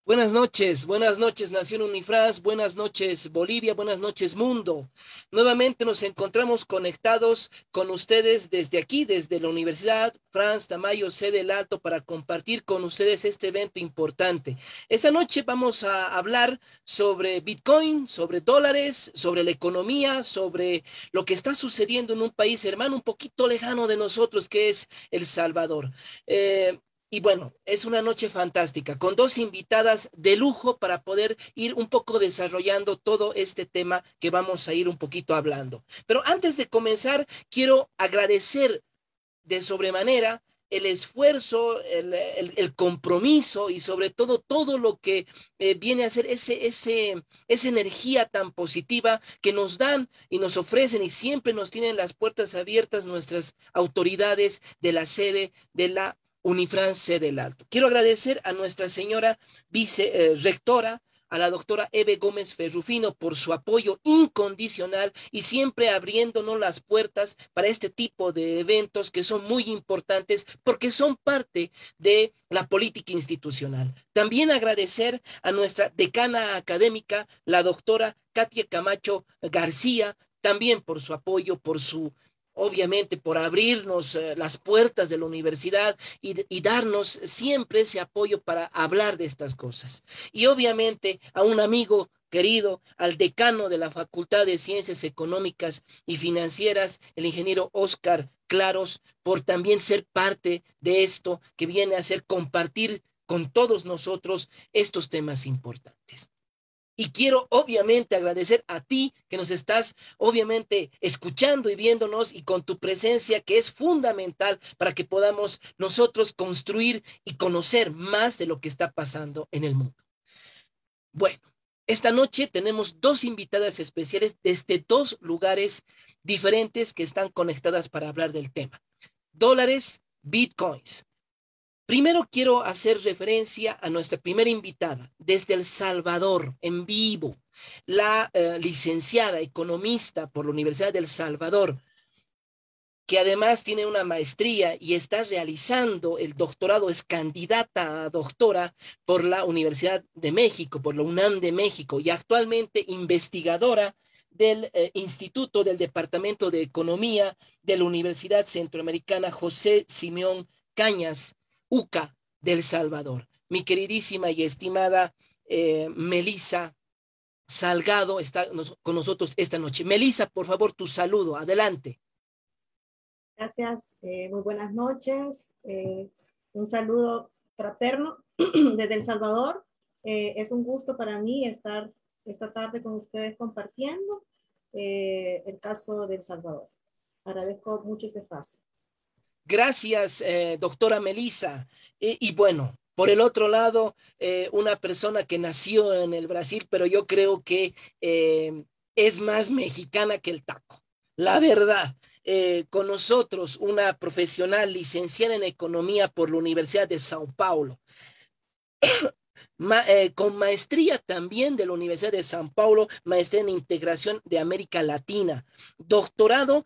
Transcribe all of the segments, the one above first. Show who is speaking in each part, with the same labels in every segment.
Speaker 1: Buenas noches Nación Unifrance, buenas noches Bolivia, buenas noches mundo. Nuevamente nos encontramos conectados con ustedes desde aquí, desde la Universidad Franz Tamayo, sede del Alto, para compartir con ustedes este evento importante. Esta noche vamos a hablar sobre Bitcoin, sobre dólares, sobre la economía, sobre lo que está sucediendo en un país hermano un poquito lejano de nosotros, que es El Salvador. Eh, y bueno, es una noche fantástica, con dos invitadas de lujo para poder ir un poco desarrollando todo este tema que vamos a ir un poquito hablando. Pero antes de comenzar, quiero agradecer de sobremanera el esfuerzo, el compromiso y sobre todo todo lo que viene a ser esa energía tan positiva que nos dan y nos ofrecen y siempre nos tienen las puertas abiertas nuestras autoridades de la sede de la Unifran sede del Alto. Quiero agradecer a nuestra señora rectora, a la doctora Eve Gómez Ferrufino por su apoyo incondicional y siempre abriéndonos las puertas para este tipo de eventos que son muy importantes porque son parte de la política institucional. También agradecer a nuestra decana académica, la doctora Katia Camacho García, también por su apoyo, por su obviamente por abrirnos las puertas de la universidad y darnos siempre ese apoyo para hablar de estas cosas. Y obviamente a un amigo querido, al decano de la Facultad de Ciencias Económicas y Financieras, el ingeniero Oscar Claros, por también ser parte de esto que viene a ser compartir con todos nosotros estos temas importantes. Y quiero obviamente agradecer a ti que nos estás obviamente escuchando y viéndonos y con tu presencia que es fundamental para que podamos nosotros construir y conocer más de lo que está pasando en el mundo. Bueno, esta noche tenemos dos invitadas especiales desde dos lugares diferentes que están conectadas para hablar del tema. Dólares, bitcoins. Primero quiero hacer referencia a nuestra primera invitada desde El Salvador, en vivo, la licenciada economista por la Universidad del Salvador, que además tiene una maestría y está realizando el doctorado, es candidata a doctora por la Universidad de México, por la UNAM de México, y actualmente investigadora del Instituto del Departamento de Economía de la Universidad Centroamericana José Simeón Cañas, UCA del Salvador. Mi queridísima y estimada Melisa Salgado está con nosotros esta noche. Melisa, por favor, tu saludo. Adelante.
Speaker 2: Gracias, muy buenas noches. Un saludo fraterno desde El Salvador. Es un gusto para mí estar esta tarde con ustedes compartiendo el caso de El Salvador. Agradezco mucho este espacio.
Speaker 1: Gracias, doctora Melisa. Y bueno, por el otro lado, una persona que nació en el Brasil, pero yo creo que es más mexicana que el taco. La verdad, con nosotros una profesional licenciada en economía por la Universidad de Sao Paulo, con maestría también de la Universidad de San Paulo, maestría en integración de América Latina, doctorada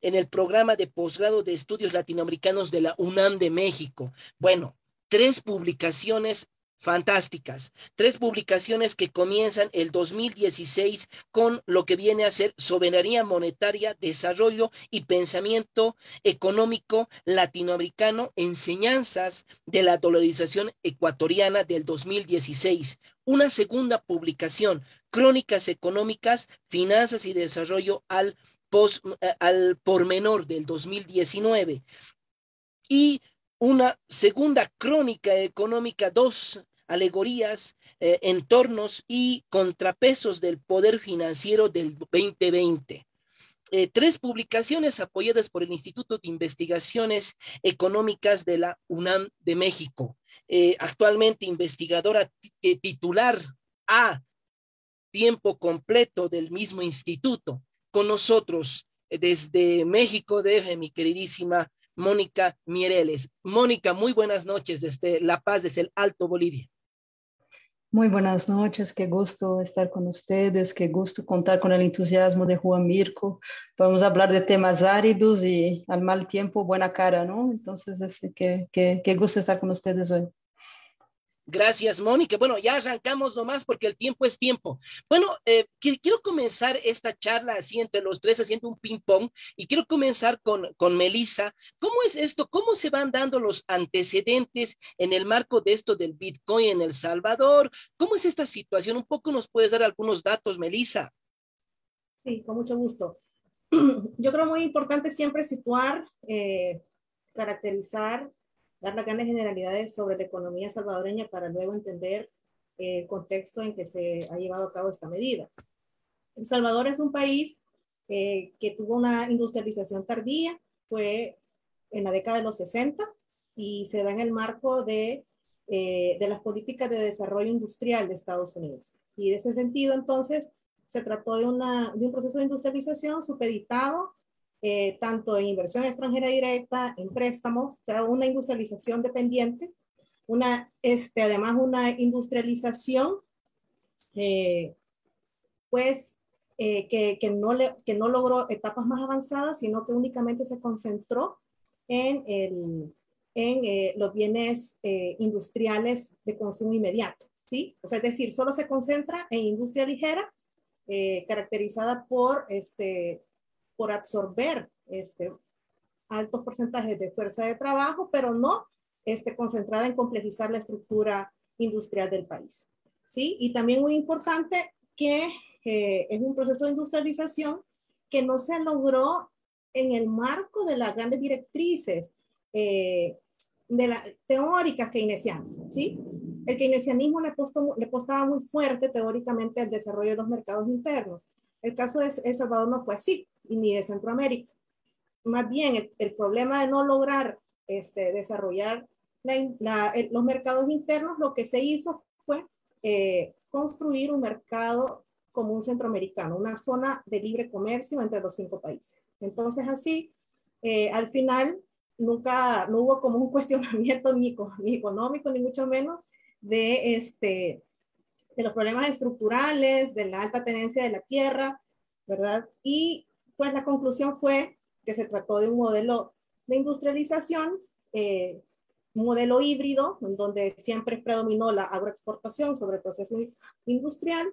Speaker 1: en el programa de posgrado de estudios latinoamericanos de la UNAM de México. Bueno, tres publicaciones fantásticas, tres publicaciones que comienzan el 2016 con lo que viene a ser soberanía monetaria, desarrollo y pensamiento económico latinoamericano, enseñanzas de la dolarización ecuatoriana del 2016. Una segunda publicación, Crónicas Económicas, Finanzas y Desarrollo al pormenor del 2019. Y una segunda crónica económica, dos alegorías, entornos y contrapesos del poder financiero del 2020. Tres publicaciones apoyadas por el Instituto de Investigaciones Económicas de la UNAM de México. Actualmente investigadora titular a tiempo completo del mismo instituto. Con nosotros desde México, de mi queridísima Mónica Miereles. Mónica, muy buenas noches desde La Paz, desde el Alto Bolivia.
Speaker 3: Muy buenas noches, qué gusto estar con ustedes, qué gusto contar con el entusiasmo de Juan Mirko. Vamos a hablar de temas áridos y al mal tiempo buena cara, ¿no? Entonces, qué gusto estar con ustedes hoy.
Speaker 1: Gracias, Mónica. Bueno, ya arrancamos nomás porque el tiempo es tiempo. Bueno, quiero comenzar esta charla así entre los tres, haciendo un ping-pong, y quiero comenzar con Melissa. ¿Cómo es esto? ¿Cómo se van dando los antecedentes en el marco de esto del Bitcoin en El Salvador? ¿Cómo es esta situación? Un poco nos puedes dar algunos datos, Melissa.
Speaker 2: Sí, con mucho gusto. Yo creo muy importante siempre situar, caracterizar, dar las grandes generalidades sobre la economía salvadoreña para luego entender el contexto en que se ha llevado a cabo esta medida. El Salvador es un país que tuvo una industrialización tardía, fue en la década de los 60 y se da en el marco de las políticas de desarrollo industrial de Estados Unidos. Y de ese sentido, entonces, se trató de un proceso de industrialización supeditado tanto en inversión extranjera directa, en préstamos, o sea, una industrialización dependiente, además una industrialización pues que no logró etapas más avanzadas, sino que únicamente se concentró en los bienes industriales de consumo inmediato, ¿sí? O sea, es decir, solo se concentra en industria ligera, caracterizada por absorber altos porcentajes de fuerza de trabajo, pero no concentrada en complejizar la estructura industrial del país, ¿sí? Y también muy importante que es un proceso de industrialización que no se logró en el marco de las grandes directrices teóricas keynesianas, ¿sí? El keynesianismo le apostaba muy fuerte teóricamente al desarrollo de los mercados internos. El caso de El Salvador no fue así, ni de Centroamérica. Más bien, el problema de no lograr desarrollar los mercados internos, lo que se hizo fue construir un mercado común centroamericano, una zona de libre comercio entre los 5 países. Entonces, así, al final, no hubo como un cuestionamiento ni económico, ni mucho menos, de los problemas estructurales, de la alta tenencia de la tierra, ¿verdad? Y pues la conclusión fue que se trató de un modelo de industrialización, un modelo híbrido, en donde siempre predominó la agroexportación sobre el proceso industrial.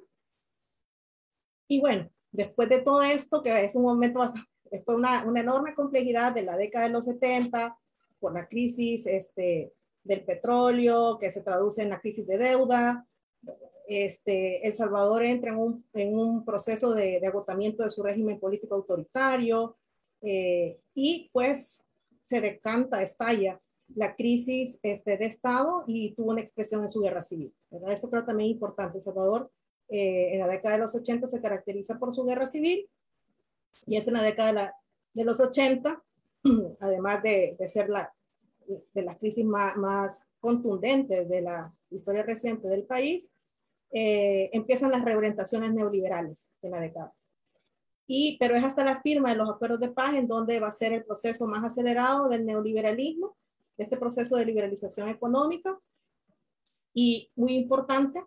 Speaker 2: Y bueno, después de todo esto, que es un momento bastante, fue una enorme complejidad de la década de los 70, por la crisis del petróleo, que se traduce en la crisis de deuda. El Salvador entra en un proceso de agotamiento de su régimen político autoritario, y pues se decanta, estalla la crisis de Estado y tuvo una expresión en su guerra civil, ¿verdad? Esto creo también es importante. El Salvador en la década de los 80 se caracteriza por su guerra civil, y es en la década de los 80, además de ser de las crisis más contundentes de la historia reciente del país, empiezan las reorientaciones neoliberales en la década. Pero es hasta la firma de los acuerdos de paz en donde va a ser el proceso más acelerado del neoliberalismo, este proceso de liberalización económica. Y muy importante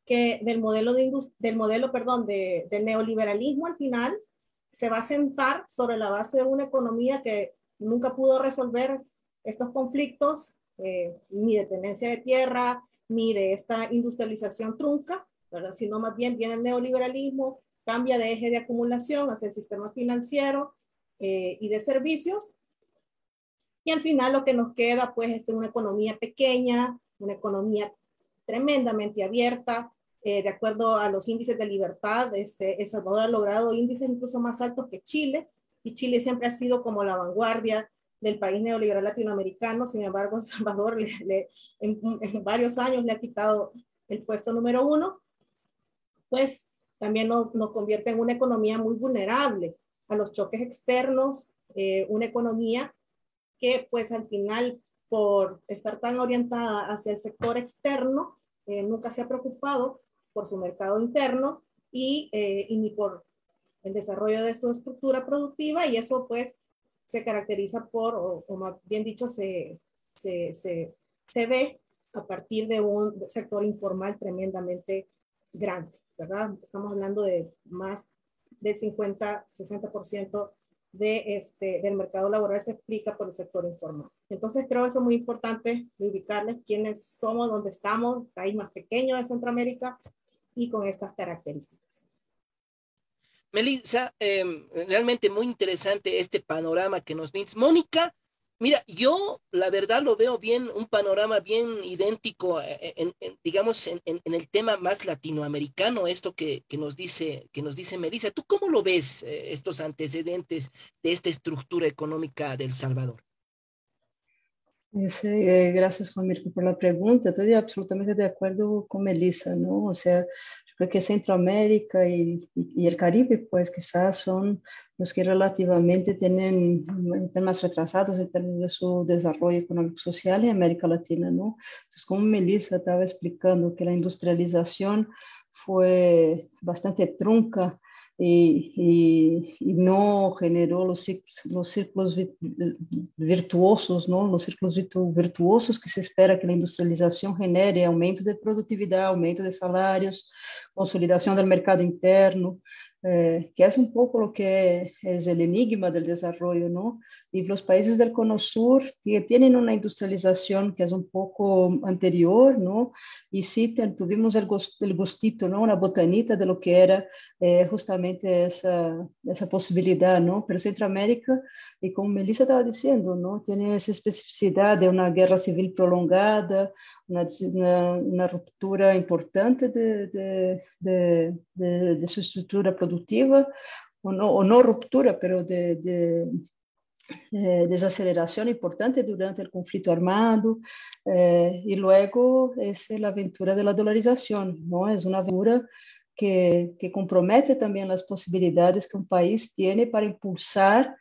Speaker 2: que del neoliberalismo al final se va a sentar sobre la base de una economía que nunca pudo resolver estos conflictos, ni de tenencia de tierra, ni de esta industrialización trunca, ¿verdad? Sino más bien viene el neoliberalismo, cambia de eje de acumulación hacia el sistema financiero y de servicios, y al final lo que nos queda pues es una economía pequeña, una economía tremendamente abierta, de acuerdo a los índices de libertad. El Salvador ha logrado índices incluso más altos que Chile, y Chile siempre ha sido como la vanguardia del país neoliberal latinoamericano. Sin embargo, El Salvador en varios años le ha quitado el puesto número 1, pues también nos convierte en una economía muy vulnerable a los choques externos, una economía que pues al final, por estar tan orientada hacia el sector externo, nunca se ha preocupado por su mercado interno y ni por el desarrollo de su estructura productiva, y eso pues se caracteriza por, o más bien dicho, se ve a partir de un sector informal tremendamente grande, ¿verdad? Estamos hablando de más del 50-60% del mercado laboral se explica por el sector informal. Entonces creo eso muy importante, ubicarles quiénes somos, dónde estamos, país más pequeño de Centroamérica y con estas características.
Speaker 1: Melissa, realmente muy interesante este panorama que nos vinces. Mónica, mira, yo la verdad lo veo bien, un panorama bien idéntico, digamos, en el tema más latinoamericano, esto que nos dice Melissa. ¿Tú cómo lo ves, estos antecedentes de esta estructura económica del Salvador?
Speaker 3: Gracias, Juan Mirko, por la pregunta. Estoy absolutamente de acuerdo con Melissa, ¿no? O sea, yo creo que Centroamérica y el Caribe, pues quizás son los que relativamente están más retrasados en términos de su desarrollo económico-social en América Latina, ¿no? Entonces, como Melissa estaba explicando que la industrialización fue bastante trunca y no generó los círculos virtuosos, ¿no? Los círculos virtuosos que se espera que la industrialización genere, aumento de productividad, aumento de salarios, consolidación del mercado interno, que es un poco lo que es el enigma del desarrollo, ¿no? Y los países del Cono Sur tienen una industrialización que es un poco anterior, ¿no? Y sí tuvimos el gustito, ¿no? Una botanita de lo que era justamente esa posibilidad, ¿no? Pero Centroamérica, y como Melissa estaba diciendo, ¿no? Tiene esa especificidad de una guerra civil prolongada, una ruptura importante de su estructura productiva, o no ruptura, pero desaceleración importante durante el conflicto armado, y luego es la aventura de la dolarización, ¿no? Es una aventura que compromete también las posibilidades que un país tiene para impulsar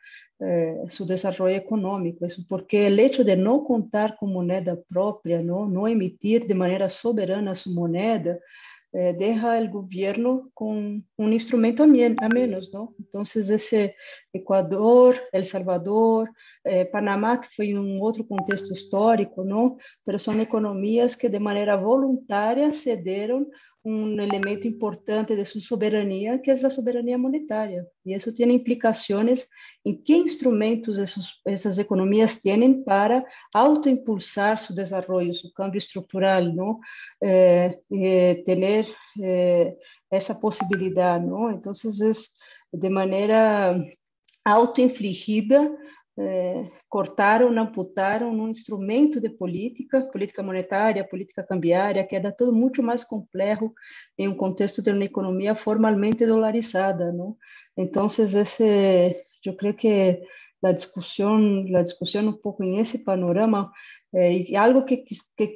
Speaker 3: su desarrollo económico. Eso porque el hecho de no contar con moneda propia, no emitir de manera soberana su moneda, deja el gobierno con un instrumento a menos, ¿no? Entonces, ese Ecuador, El Salvador, Panamá, que fue un otro contexto histórico, ¿no? Pero son economías que de manera voluntaria cederam un elemento importante de su soberanía, que es la soberanía monetaria. Y eso tiene implicaciones en qué instrumentos esas economías tienen para autoimpulsar su desarrollo, su cambio estructural, ¿no? Tener esa posibilidad, ¿no? Entonces es de manera autoinfligida, cortaram, amputaram um instrumento de política monetária, política cambiária, que era tudo muito mais complexo em um contexto de uma economia formalmente dolarizada, não? Então, eu creio que a discussão um pouco em esse panorama, e algo que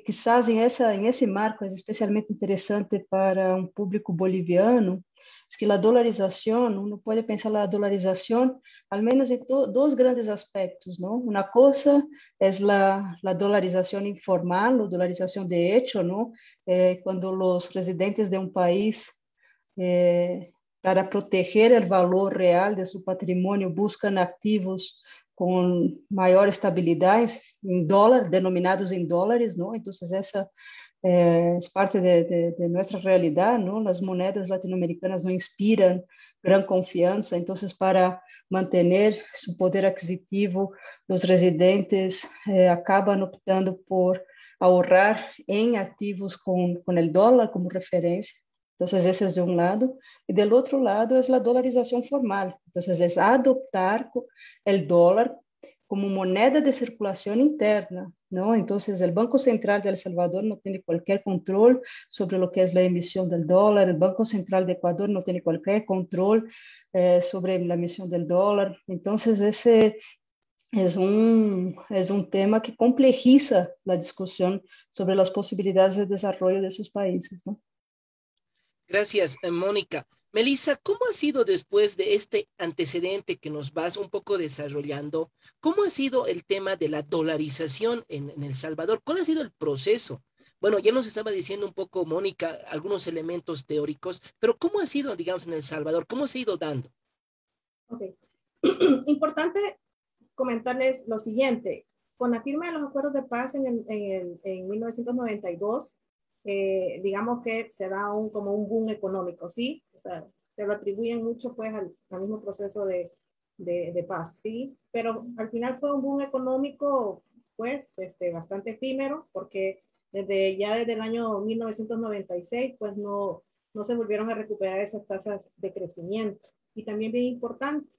Speaker 3: quizás em esse marco é especialmente interessante para um público boliviano, es que la dolarización, uno puede pensar la dolarización al menos en dos grandes aspectos, ¿no? Una cosa es la dolarización informal o dolarización de hecho, ¿no? Cuando los residentes de un país, para proteger el valor real de su patrimonio, buscan activos con mayor estabilidad en dólar, denominados en dólares, ¿no? Entonces esa es parte de nuestra realidad, ¿no? Las monedas latinoamericanas no inspiran gran confianza, entonces para mantener su poder adquisitivo, los residentes acaban optando por ahorrar en activos con el dólar como referencia. Entonces, ese es de un lado. Y del otro lado es la dolarización formal. Entonces, es adoptar el dólar como moneda de circulación interna, ¿no? Entonces, el Banco Central de El Salvador no tiene cualquier control sobre lo que es la emisión del dólar, el Banco Central de Ecuador no tiene cualquier control sobre la emisión del dólar. Entonces, ese es un tema que complejiza la discusión sobre las posibilidades de desarrollo de esos países, ¿no?
Speaker 1: Gracias, Mónica. Melissa, ¿cómo ha sido después de este antecedente que nos vas un poco desarrollando? ¿Cómo ha sido el tema de la dolarización en El Salvador? ¿Cuál ha sido el proceso? Bueno, ya nos estaba diciendo un poco, Mónica, algunos elementos teóricos, pero ¿cómo ha sido, digamos, en El Salvador? ¿Cómo se ha ido dando?
Speaker 2: Ok. Importante comentarles lo siguiente. Con la firma de los acuerdos de paz en 1992, digamos que se da como un boom económico, ¿sí? O sea, se lo atribuyen mucho pues al mismo proceso de paz, ¿sí? Pero al final fue un boom económico pues bastante efímero, porque desde el año 1996 pues no se volvieron a recuperar esas tasas de crecimiento. Y también bien importante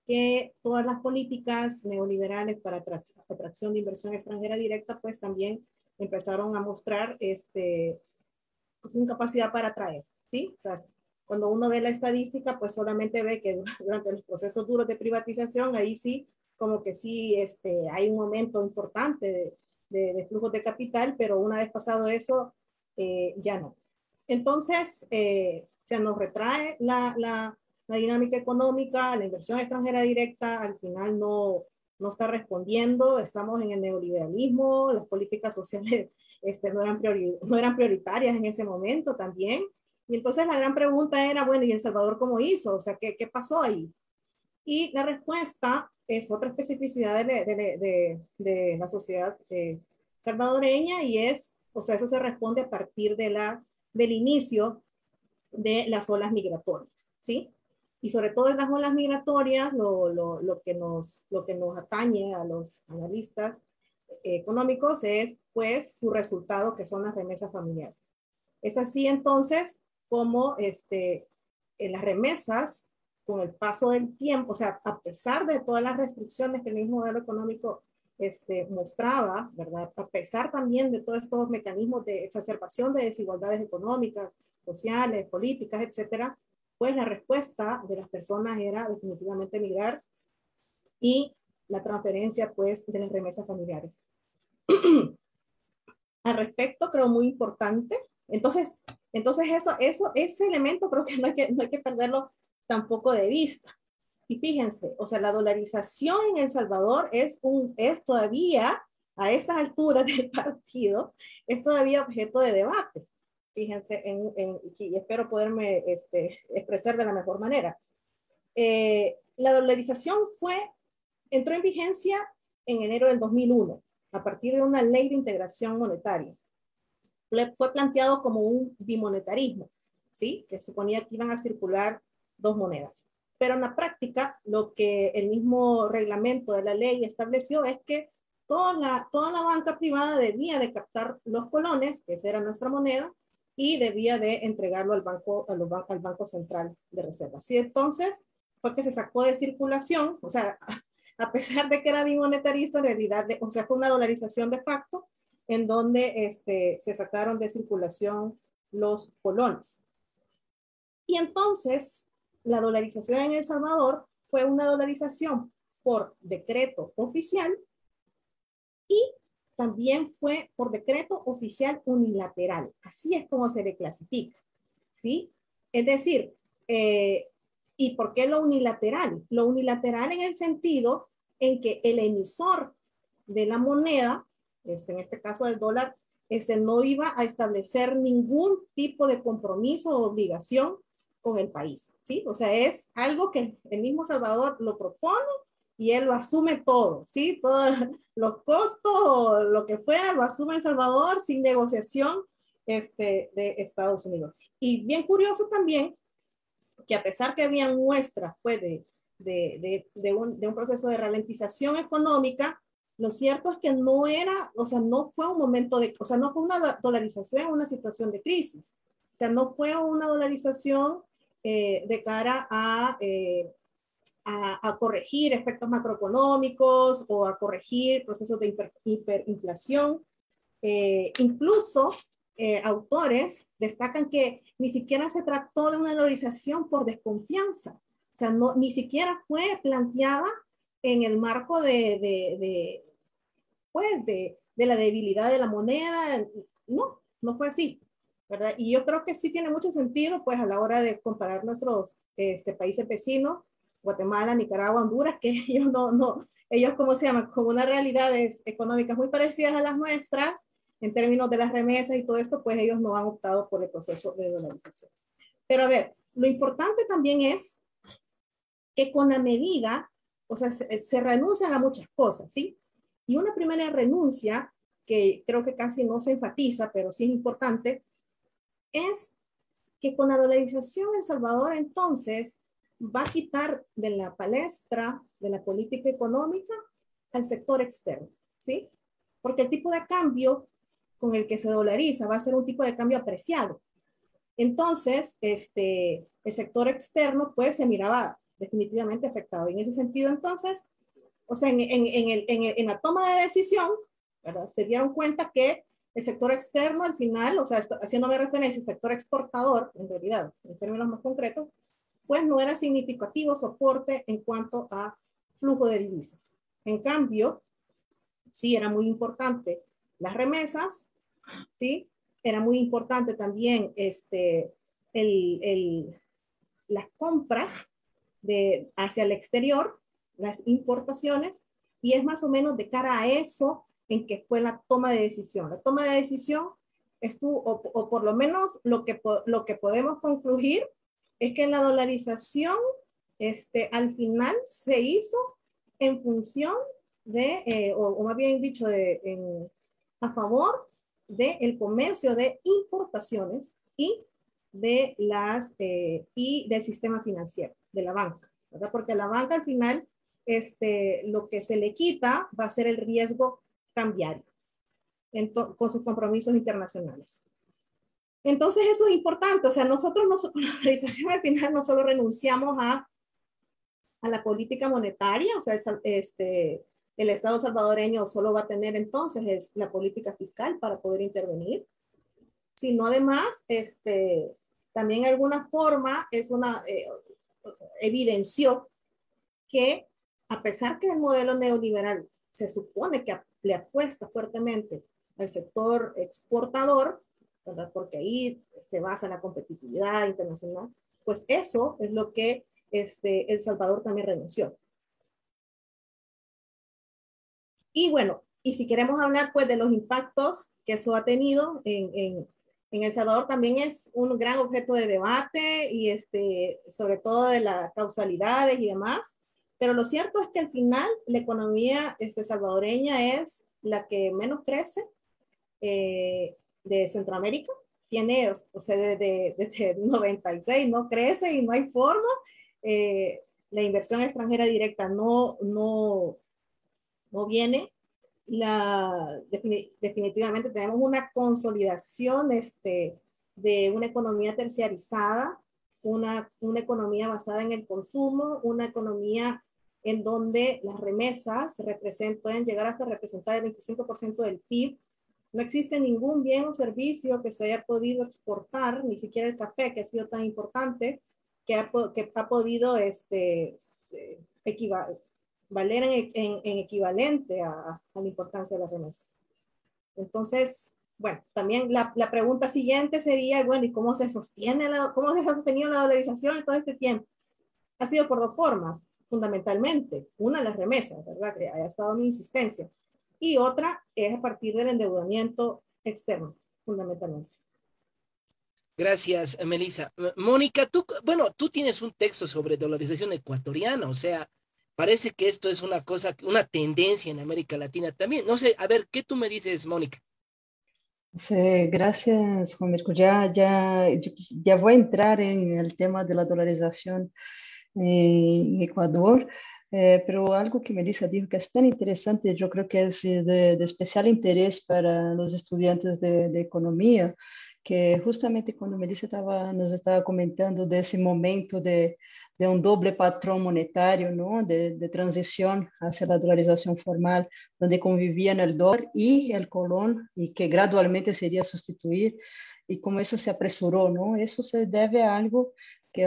Speaker 2: que todas las políticas neoliberales para atracción de inversión extranjera directa pues también empezaron a mostrar pues, incapacidad para atraer, ¿sí? O sea, cuando uno ve la estadística, pues solamente ve que durante los procesos duros de privatización, ahí sí, como que sí hay un momento importante de flujos de capital, pero una vez pasado eso, ya no. Entonces, se nos retrae la dinámica económica, la inversión extranjera directa al final no está respondiendo, estamos en el neoliberalismo, las políticas sociales no eran prioritarias en ese momento también. Y entonces la gran pregunta era, bueno, ¿y El Salvador cómo hizo? O sea, ¿qué pasó ahí? Y la respuesta es otra especificidad de la sociedad salvadoreña y es, o sea, eso se responde a partir del inicio de las olas migratorias, ¿sí? Y sobre todo en las olas migratorias, lo que nos atañe a los analistas económicos es, pues, su resultado, que son las remesas familiares. Es así, entonces, como en las remesas, con el paso del tiempo, o sea, a pesar de todas las restricciones que el mismo modelo económico mostraba, ¿verdad? A pesar también de todos estos mecanismos de exacerbación de desigualdades económicas, sociales, políticas, etcétera, pues la respuesta de las personas era definitivamente migrar y la transferencia, pues, de las remesas familiares. Al respecto, creo muy importante. Entonces ese elemento creo que no hay que perderlo tampoco de vista. Y fíjense, o sea, la dolarización en El Salvador es todavía, a estas alturas del partido, es todavía objeto de debate. Fíjense, y espero poderme expresar de la mejor manera. La dolarización entró en vigencia en enero del 2001, a partir de una ley de integración monetaria. Fue planteado como un bimonetarismo, ¿sí? Que suponía que iban a circular dos monedas. Pero en la práctica, lo que el mismo reglamento de la ley estableció es que toda la banca privada debía de captar los colones, que esa era nuestra moneda, y debía de entregarlo al Banco Central de Reservas. Y entonces fue que se sacó de circulación, o sea, a pesar de que era bimonetarista, en realidad, o sea, fue una dolarización de facto, en donde se sacaron de circulación los colones. Y entonces, la dolarización en El Salvador fue una dolarización por decreto oficial y también fue por decreto oficial unilateral. Así es como se le clasifica, ¿sí? Es decir, ¿y por qué lo unilateral? Lo unilateral en el sentido en que el emisor de la moneda, en este caso del dólar, no iba a establecer ningún tipo de compromiso o obligación con el país, ¿sí? O sea, es algo que el mismo Salvador lo propone y él lo asume todo, ¿sí? Todos los costos, lo que fuera, lo asume El Salvador sin negociación de Estados Unidos. Y bien curioso también que a pesar que había muestras pues, de un proceso de ralentización económica, lo cierto es que no era, o sea, no fue un momento o sea, no fue una dolarización en una situación de crisis. O sea, no fue una dolarización de cara a corregir efectos macroeconómicos o a corregir procesos de hiperinflación. Incluso autores destacan que ni siquiera se trató de una dolarización por desconfianza. O sea, ni siquiera fue planteada en el marco de la debilidad de la moneda. No fue así, ¿verdad? Y yo creo que sí tiene mucho sentido, pues, a la hora de comparar nuestros países vecinos, Guatemala, Nicaragua, Honduras, que ellos, ¿cómo se llaman? Con unas realidades económicas muy parecidas a las nuestras, en términos de las remesas y todo esto, pues ellos no han optado por el proceso de dolarización. Pero a ver, lo importante también es que con la medida, o sea, se renuncian a muchas cosas, ¿sí? Y una primera renuncia, que creo que casi no se enfatiza, pero sí es importante, es que con la dolarización El Salvador entonces va a quitar de la palestra de la política económica al sector externo, ¿sí? porque el tipo de cambio con el que se dolariza va a ser un tipo de cambio apreciado. Entonces, el sector externo pues se miraba definitivamente afectado. En ese sentido, entonces, o sea, en la toma de decisión, ¿verdad? Se dieron cuenta que el sector externo al final, o sea, haciéndome referencia al sector exportador, en realidad, en términos más concretos, pues no era significativo soporte en cuanto a flujo de divisas. En cambio, sí era muy importante las remesas, ¿sí? Era muy importante también las compras hacia el exterior, las importaciones, y es más o menos de cara a eso en que fue la toma de decisión. La toma de decisión estuvo, o por lo menos lo que podemos concluir es que la dolarización al final se hizo en función de, o más bien dicho, a favor del comercio de importaciones y del sistema financiero, de la banca, ¿verdad? Porque la banca al final, lo que se le quita va a ser el riesgo cambiario con sus compromisos internacionales. Entonces eso es importante, o sea, nosotros con la organización al final no solo renunciamos a la política monetaria, o sea, el Estado salvadoreño solo va a tener entonces la política fiscal para poder intervenir, sino además, también de alguna forma evidenció que a pesar que el modelo neoliberal se supone que le apuesta fuertemente al sector exportador, ¿verdad? Porque ahí se basa la competitividad internacional, pues eso es lo que El Salvador también renunció. Y bueno, y si queremos hablar pues de los impactos que eso ha tenido en El Salvador, también es un gran objeto de debate y sobre todo de las causalidades y demás, pero lo cierto es que al final la economía salvadoreña es la que menos crece de Centroamérica. Tiene, o sea, desde 96 no crece y no hay forma. La inversión extranjera directa no viene. Definitivamente tenemos una consolidación de una economía terciarizada, una economía basada en el consumo, una economía en donde las remesas pueden llegar hasta representar el 25% del PIB. No existe ningún bien o servicio que se haya podido exportar, ni siquiera el café, que ha sido tan importante, que ha podido valer en equivalente a la importancia de las remesas. Entonces, bueno, también la pregunta siguiente sería, bueno, ¿y cómo se ha sostenido la dolarización en todo este tiempo? Ha sido por dos formas, fundamentalmente. Una, las remesas, ¿verdad? Que ha estado mi insistencia. Y otra es a partir del endeudamiento externo, fundamentalmente.
Speaker 1: Gracias, Melissa. Mónica, tú tienes un texto sobre dolarización ecuatoriana, o sea, parece que esto es una cosa, una tendencia en América Latina también. No sé, a ver, ¿qué tú me dices, Mónica?
Speaker 3: Sí, gracias, Juan Mirko. Ya voy a entrar en el tema de la dolarización en Ecuador, pero algo que Melissa dijo que es tan interesante, yo creo que es de especial interés para los estudiantes de economía, que justamente cuando Melissa nos estaba comentando de ese momento de un doble patrón monetario, ¿no? De transición hacia la dolarización formal, donde convivían el dólar y el colón, y que gradualmente sería sustituir, y como eso se apresuró, ¿no? Eso se debe a algo que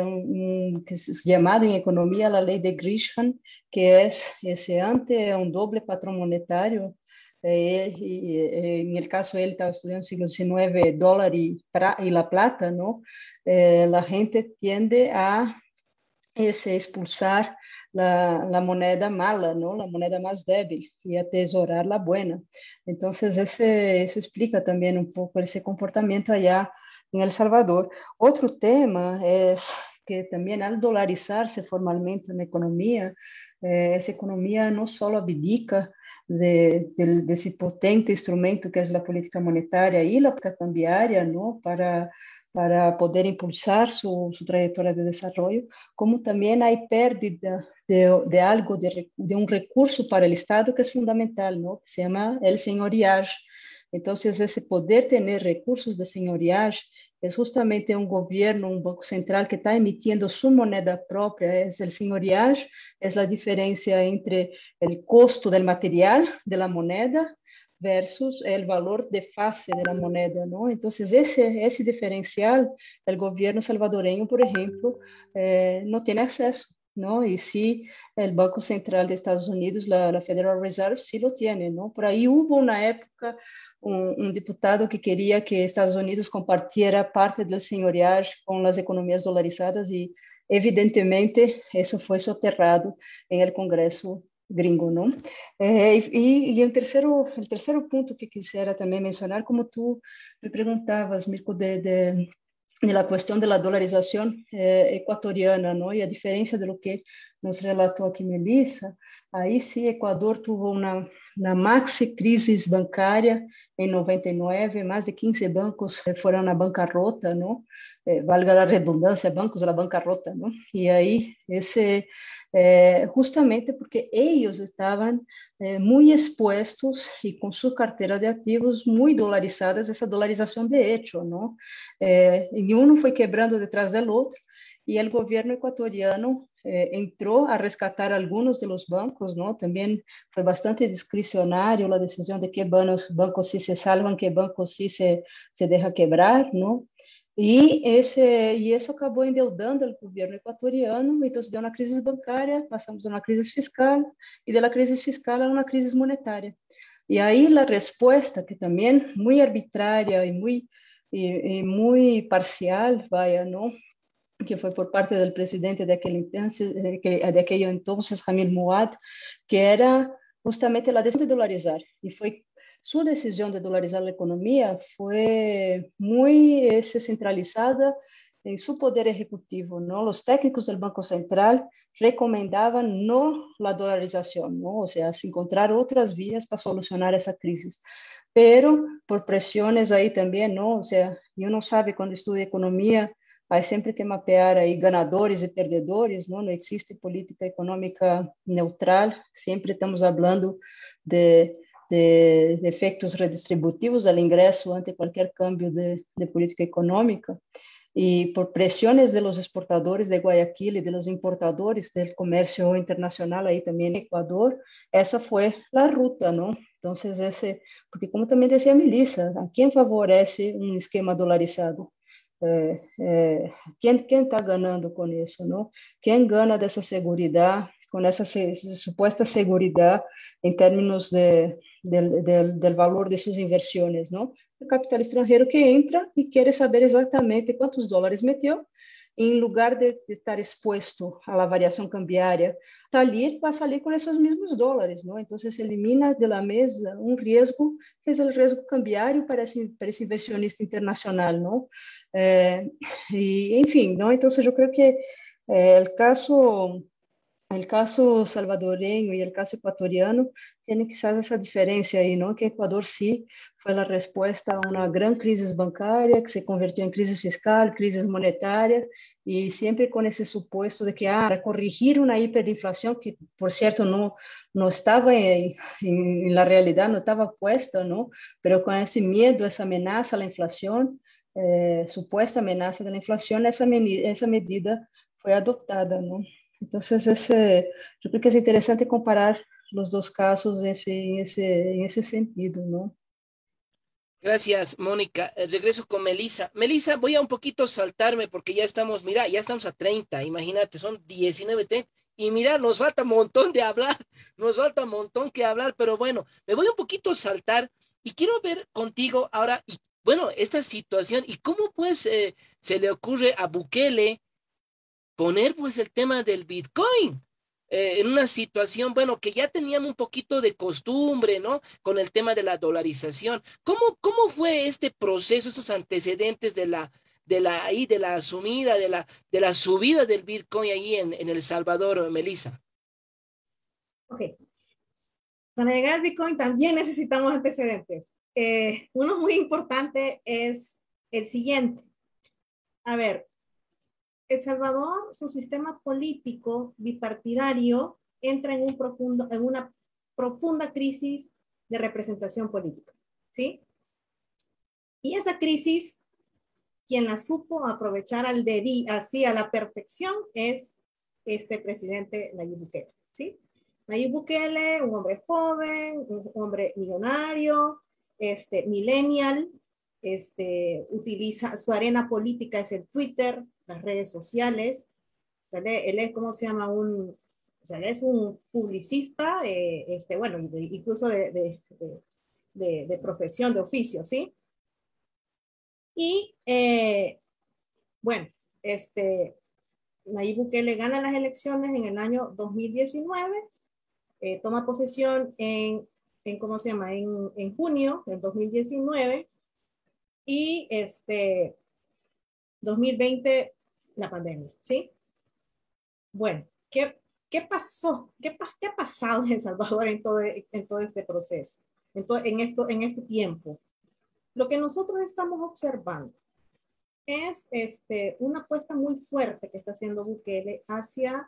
Speaker 3: es llamado en economía la ley de Grisham, que es ese ante un doble patrón monetario. En el caso él estaba estudiando siglo XIX, dólar y la plata, ¿no? La gente tiende a expulsar la moneda mala, ¿no? La moneda más débil y atesorar la buena. Entonces, eso explica también un poco ese comportamiento allá en El Salvador. Otro tema es porque también al dolarizarse formalmente una economía, esa economía no solo abdica de ese potente instrumento que es la política monetaria y la política cambiaria, ¿no? Para poder impulsar su trayectoria de desarrollo, como también hay pérdida de algo, de un recurso para el Estado que es fundamental, ¿no? Que se llama el señoreage. Entonces, ese poder tener recursos de señoreage es justamente un gobierno, un banco central que está emitiendo su moneda propia, es el señoreage, es la diferencia entre el costo del material de la moneda versus el valor de fase de la moneda, ¿no? Entonces, ese diferencial, el gobierno salvadoreño, por ejemplo, no tiene acceso, ¿no? Y sí, el Banco Central de Estados Unidos, la Federal Reserve, sí lo tiene, ¿no? Por ahí hubo una época un diputado que quería que Estados Unidos compartiera parte del señoreage con las economías dolarizadas y evidentemente eso fue soterrado en el Congreso gringo, ¿no? Y el tercero punto que quisiera también mencionar, como tú me preguntabas, Mirko, de la cuestión de la dolarización ecuatoriana, ¿no? Y a diferencia de lo que nos relató aquí Melissa, ahí sí Ecuador tuvo una maxi crisis bancaria en 99, más de 15 bancos fueron a bancarrota, ¿no? Valga la redundancia, bancos a la bancarrota, ¿no? Y ahí justamente porque ellos estaban muy expuestos y con su cartera de activos muy dolarizadas, esa dolarización de hecho, ¿no? Y uno fue quebrando detrás del otro y el gobierno ecuatoriano entró a rescatar algunos de los bancos, ¿no? También fue bastante discrecionario la decisión de qué bancos sí se salvan, qué bancos sí se deja quebrar, ¿no? Y eso acabou endeudando o governo equatoriano, então deu uma crise bancária, passamos a uma crise fiscal, e da crise fiscal a uma crise monetária. E aí a resposta, que também muito arbitrária e muito parcial, vaya, não? Que foi por parte do presidente daquele entonces, Jamil Mouad, que era justamente a decisão de dolarizar. E foi sua decisão de dolarizar a economia foi muito centralizada em seu poder executivo, não? Os técnicos do Banco Central recomendavam não a dolarização, não? Ou seja, se encontrar outras vias para solucionar essa crise. Pero por pressões aí também, não? Ou seja, eu não sabe quando estudo economia, há sempre que mapear aí ganadores e perdedores, não existe política econômica neutral, sempre estamos falando de efeitos redistributivos ao ingresso ante qualquer câmbio de política econômica, e por pressões de los exportadores de Guayaquil e de los importadores do comércio internacional aí também no Equador, essa foi a ruta, não? Então, porque como também dizia a Melissa, a quem favorece um esquema dolarizado? Quem está ganhando com isso, não? Quem ganha dessa segurança, com essa suposta segurança em termos do valor de suas inversões, não? O capital estrangeiro que entra e quer saber exatamente quantos dólares meteu, em lugar de estar exposto à variação cambiária, vai sair com esses mesmos dólares, não? Então, se elimina da mesa um risco, que é o risco cambiário para esse inversionista internacional, não? E, enfim, não? Então, eu creio que o caso salvadoreño e o caso ecuatoriano tienen quizás essa diferença aí, não? Que Equador sí foi a resposta a uma grande crise bancária que se convirtió em crise fiscal, crise monetária, e sempre com esse suposto de que para corrigir uma hiperinflação que, por certo, não estava na realidade, não estava puesta, não? Pero com esse medo, essa ameaça à inflação, suposta ameaça da inflação, essa medida foi adotada, não? Entonces, yo creo que es interesante comparar los dos casos en ese sentido, ¿no?
Speaker 1: Gracias, Mónica. Regreso con Melissa. Melissa, voy a un poquito saltarme porque ya estamos, mira, ya estamos a 30, imagínate, son 19:30. Y mira, nos falta un montón de hablar, nos falta un montón que hablar, pero bueno, me voy un poquito a saltar y quiero ver contigo ahora, y bueno, esta situación y cómo pues se le ocurre a Bukele poner pues el tema del Bitcoin en una situación, bueno, que ya teníamos un poquito de costumbre, ¿no? Con el tema de la dolarización. ¿Cómo fue este proceso, estos antecedentes de la asumida, de la subida del Bitcoin ahí en El Salvador, Melissa?
Speaker 2: Ok. Para llegar al Bitcoin también necesitamos antecedentes. Uno muy importante es el siguiente. A ver, El Salvador, su sistema político bipartidario entra en una profunda crisis de representación política, ¿sí? Y esa crisis, quien la supo aprovechar así a la perfección, es este presidente Nayib Bukele, ¿sí? Nayib Bukele, un hombre joven, un hombre millonario, millennial, utiliza su arena política es el Twitter, las redes sociales. Él es, ¿cómo se llama? O sea, él es un publicista, bueno, incluso de profesión, de oficio, ¿sí? Y bueno, Nayib Bukele gana las elecciones en el año 2019, toma posesión ¿cómo se llama? En junio del 2019 y 2020 la pandemia, ¿sí? Bueno, ¿qué pasó? ¿Qué ha pasado en El Salvador en todo este proceso? En este tiempo. Lo que nosotros estamos observando es una apuesta muy fuerte que está haciendo Bukele hacia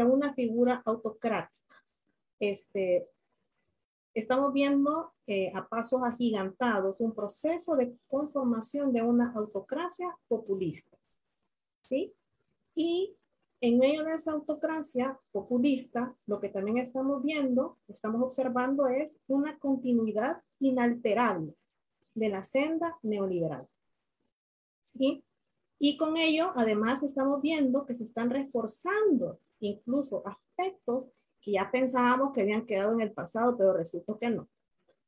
Speaker 2: una figura autocrática. Estamos viendo a pasos agigantados un proceso de conformación de una autocracia populista, ¿sí? Y en medio de esa autocracia populista, lo que también estamos observando es una continuidad inalterable de la senda neoliberal, ¿sí? Y con ello, además, estamos viendo que se están reforzando incluso aspectos que ya pensábamos que habían quedado en el pasado, pero resultó que no,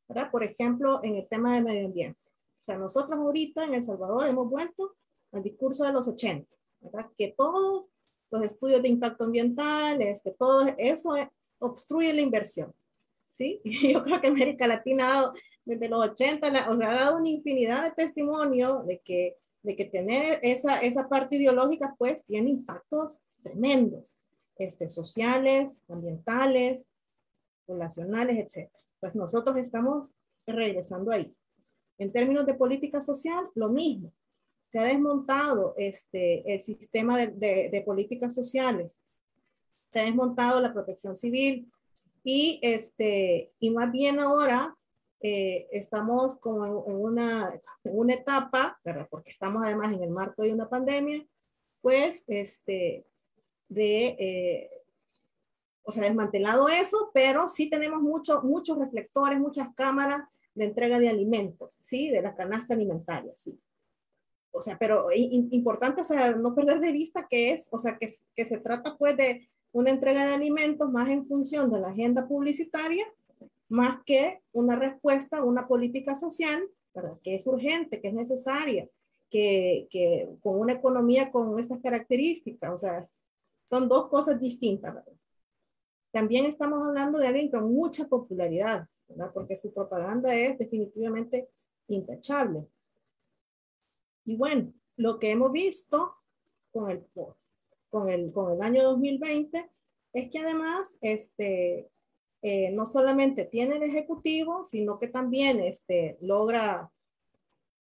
Speaker 2: ¿verdad? Por ejemplo, en el tema del medio ambiente. O sea, nosotros ahorita en El Salvador hemos vuelto al discurso de los 80, ¿verdad? Que todos los estudios de impacto ambiental, todo eso obstruye la inversión, ¿sí? Y yo creo que América Latina ha dado, desde los 80, o sea, ha dado una infinidad de testimonios de que tener esa parte ideológica, pues, tiene impactos tremendos, sociales, ambientales, poblacionales, etc. Pues nosotros estamos regresando ahí. En términos de política social, lo mismo. Se ha desmontado el sistema de políticas sociales, se ha desmontado la protección civil y más bien ahora estamos como en una etapa, ¿verdad? Porque estamos además en el marco de una pandemia, pues o sea, desmantelado eso, pero sí tenemos muchos reflectores, muchas cámaras de entrega de alimentos, ¿sí? De la canasta alimentaria, ¿sí? O sea, pero importante, o sea, no perder de vista o sea, que se trata pues de una entrega de alimentos más en función de la agenda publicitaria, más que una respuesta a una política social, ¿verdad? Que es urgente, que es necesaria, que con una economía con estas características, o sea, son dos cosas distintas, ¿verdad? También estamos hablando de alguien con mucha popularidad, ¿verdad? Porque su propaganda es definitivamente intachable. Y bueno, lo que hemos visto con el año 2020 es que además no solamente tiene el Ejecutivo, sino que también logra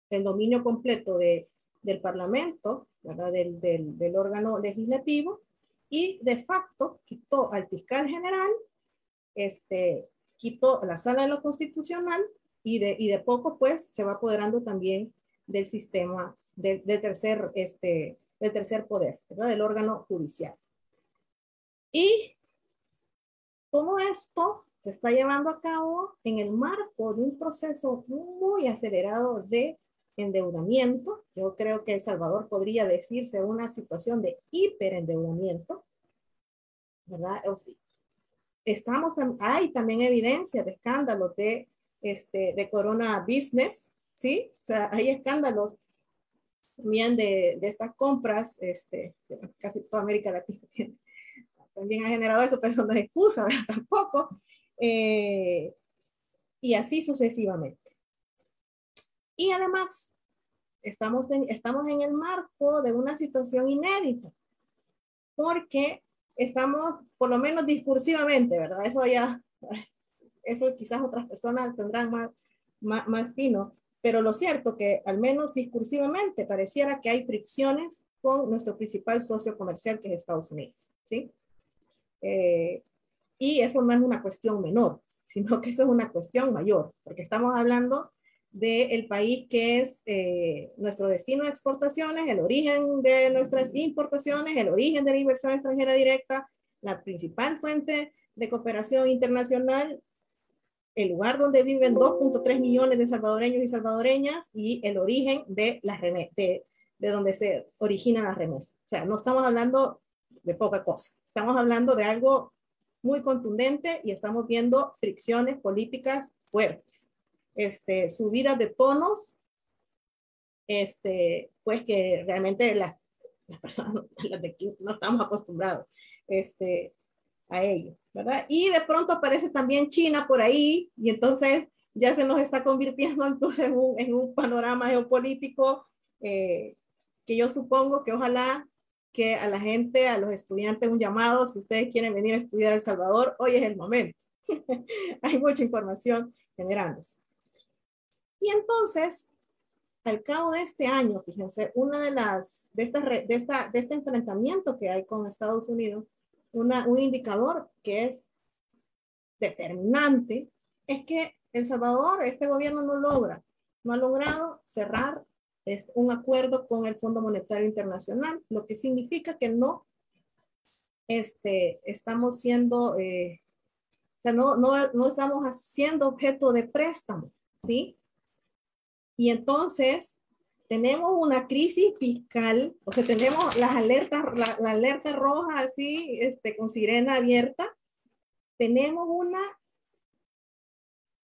Speaker 2: el dominio completo del Parlamento, ¿verdad? Del órgano legislativo, y de facto quitó al fiscal general, quitó la sala de lo constitucional, y de poco pues se va apoderando también del sistema del tercer poder, ¿verdad? Del órgano judicial. Y todo esto se está llevando a cabo en el marco de un proceso muy acelerado de endeudamiento. Yo creo que El Salvador podría decirse una situación de hiperendeudamiento, ¿verdad? Hay también evidencia de escándalos de Corona Business, ¿sí? O sea, hay escándalos también de estas compras, casi toda América Latina también ha generado eso, pero eso no es excusa, ¿verdad? Tampoco. Y así sucesivamente. Y además, estamos en el marco de una situación inédita, porque estamos, por lo menos discursivamente, ¿verdad? Eso quizás otras personas tendrán más fino, pero lo cierto que al menos discursivamente pareciera que hay fricciones con nuestro principal socio comercial, que es Estados Unidos, ¿sí? Y eso no es una cuestión menor, sino que eso es una cuestión mayor, porque estamos hablando del país que es nuestro destino de exportaciones, el origen de nuestras importaciones, el origen de la inversión extranjera directa, la principal fuente de cooperación internacional, el lugar donde viven 2.3 millones de salvadoreños y salvadoreñas y el origen de donde se originan las remesas. O sea, no estamos hablando de poca cosa, estamos hablando de algo muy contundente y estamos viendo fricciones políticas fuertes, subidas de tonos, pues que realmente las personas las de aquí no estamos acostumbrados a ello, ¿verdad? Y de pronto aparece también China por ahí y entonces ya se nos está convirtiendo incluso en un panorama geopolítico que yo supongo que ojalá que a la gente, a los estudiantes, un llamado, si ustedes quieren venir a estudiar a El Salvador, hoy es el momento. Hay mucha información generándose. Y entonces, al cabo de este año, fíjense, una de este enfrentamiento que hay con Estados Unidos, un indicador que es determinante, es que El Salvador, este gobierno no ha logrado cerrar un acuerdo con el Fondo Monetario Internacional, lo que significa que no estamos siendo, o sea, no estamos siendo objeto de préstamo, ¿sí? Y entonces tenemos una crisis fiscal, o sea, tenemos las alertas, la alerta roja así, con sirena abierta. Tenemos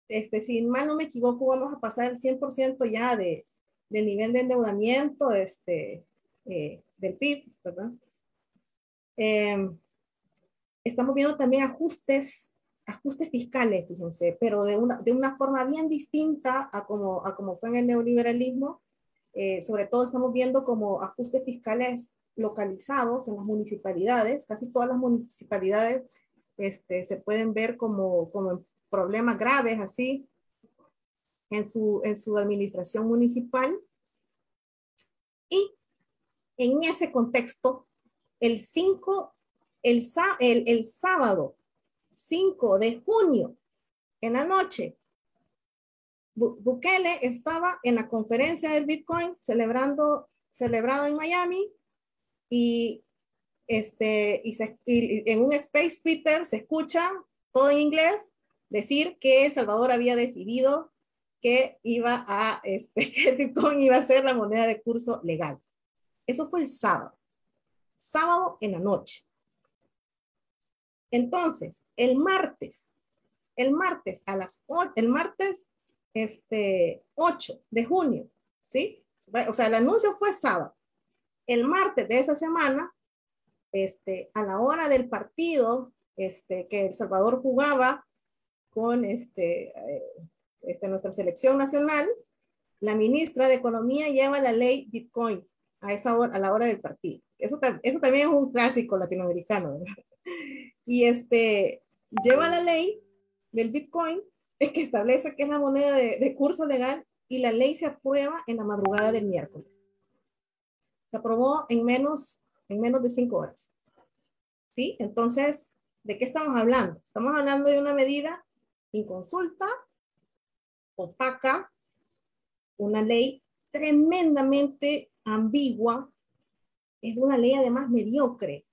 Speaker 2: si mal no me equivoco, vamos a pasar el 100% ya del nivel de endeudamiento del PIB, ¿verdad? Estamos viendo también ajustes fiscales, fíjense, pero de una forma bien distinta a como fue en el neoliberalismo. Sobre todo estamos viendo como ajustes fiscales localizados en las municipalidades. Casi todas las municipalidades se pueden ver como problemas graves así en su administración municipal. Y en ese contexto, el sábado 5 de junio en la noche, Bukele estaba en la conferencia del Bitcoin celebrado en Miami y en un space Twitter se escucha todo en inglés decir que El Salvador había decidido que que el Bitcoin iba a ser la moneda de curso legal. Eso fue el sábado en la noche. Entonces, el martes 8 de junio, ¿sí? O sea, el anuncio fue sábado. El martes de esa semana, a la hora del partido, que El Salvador jugaba con nuestra selección nacional, la ministra de Economía lleva la ley Bitcoin a la hora del partido. Eso también es un clásico latinoamericano, ¿verdad? Y lleva la ley del Bitcoin que establece que es la moneda de curso legal y la ley se aprueba en la madrugada del miércoles. Se aprobó en menos de 5 horas. ¿Sí? Entonces, ¿de qué estamos hablando? Estamos hablando de una medida inconsulta, opaca, una ley tremendamente ambigua, es una ley además mediocre